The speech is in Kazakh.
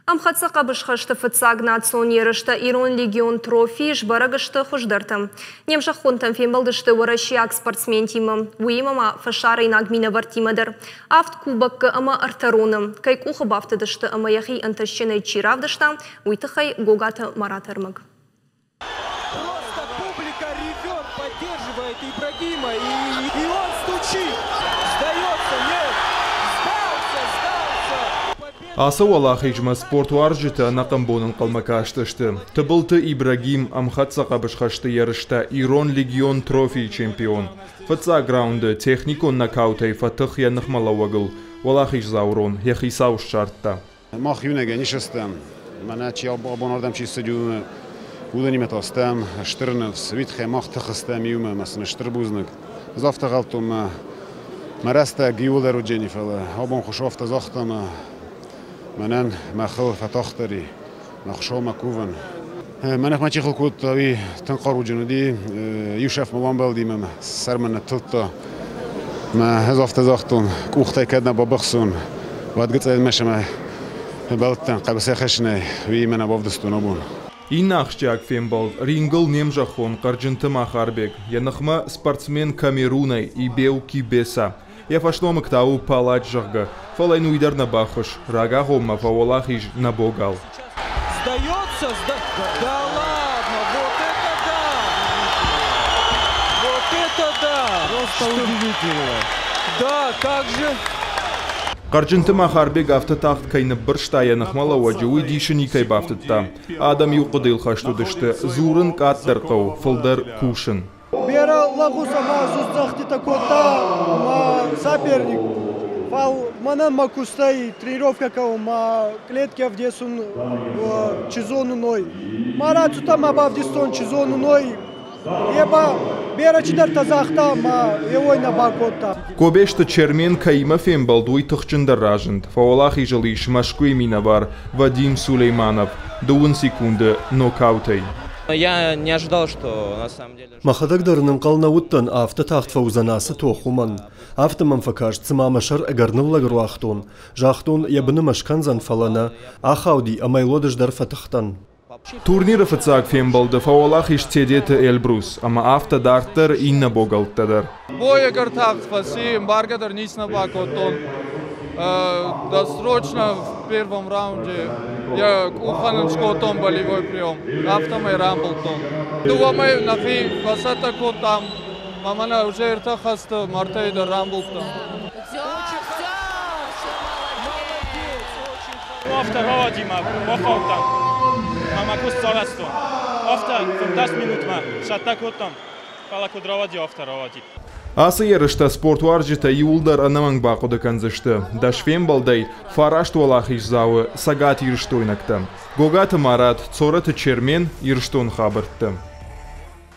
Амхатса қабышқашты фыцаг национ ерішті Ирон легион трофи жбарагышты хұждырты. Немжа хонтан фембалдышты варашияк спортсмен тимі. Уймама фашары инагмина вартимадыр. Авт кубакка ама артароным. Кайк ухы бафтыдышты ама яхи антащены чиравдышта. Уйтыхай гогаты маратырмыг. Просто публика ревет, поддерживает Ибрагима, и он стучит. Сдается, нет. Аса валахижма спорту аржита нақамбонын қалмакаштышты. Тыбылты Ибрагим Амхатса қабышқашты ярышта Ирон легион трофи чемпион. Фатса граунды техникон нокаутай фатых янық малавагыл. Валахиж заурон, яхи сауш шартта. Мах юнеге нишестем. Мана чи абонардам чи сидюме. Уданимет остем. Штырнев свитхе мах тахыстем юме. Масны штырбузник. Завта галтум. Мараста гиулеру дженифела. Абон хушофта захтама. منن مخل فتاختری نخشام مکوون منخ ما چیخل کود تاوی تنقارو جنودی یوشف مبان بلدی مم سر من تلتا ما هزافت زاختون کوخته کدنا با بخسون واد قلت مشه ما بلتن قبسه خشنه وی من بافدستون ابون این نخشیاک فیمبال رینگل نیمجاخون قرجنت ماخاربگ янахма спортсмен Камерунай и Беуки Беса. Я фашло мактау палач жага. Фалайну идар на бахош. Рага гома фавалахиж на богал. Сдается, да ладно, вот это да! Вот это да! Просто удивительно. Да, как же... Қаржынты махарбег автотахт кайны біршта янахмала ваджуи дишини кай бафтытта. Адам юқыдыл хаштудышты. Зурын каттыр қау, фылдар кушын. Бера лагуса мазус захти такота соперник. Фал манан макустай тренировка кау ма клетке вдесун чизону ной. Марацу там абавдистон чизону ной. Еба бера чидар тазахта ма евой на бакота. Кобешта чермен кайма фембалдуй тахчындар ражынд. Фавалахи жалиш машкуй минавар Вадим Сулейманов. 2 секунды нокаутай. Я не ожидал, что на самом деле... Махадагдарның қалнауыттан авто тахт фаузанасы тоқуман. Автоман факаш цымамашар агарнылла груахтон. Жахтон ябыны машканзан фалана. Ахауди амайлодыждар фатахтан. Турниры фыцак фембалды фавалахиш цедеті Эльбрус. Ама авто дарттар инна богалтадар. Бой агартахт фаси, баргадар нисна бакотон. Досрочно в первом раунде я уханын шкотом болевой прием. Автомай рамблтон. Думаю, на фи фасата котам. Мамана уже иртахаста мартейда рамблтон. After ровади ма, бахалтам. Мама кусталастон. After 15 минут ма, шатта котам. Кала кудровади after ровади. Асы ерішті спорту аржита юлдар анаман бақуды канзышты. Даш фембалдай фарашт валахиш зауы сагат ерішті ойнакты. Гогаты марат, цораты чермен еріштон хабыртты.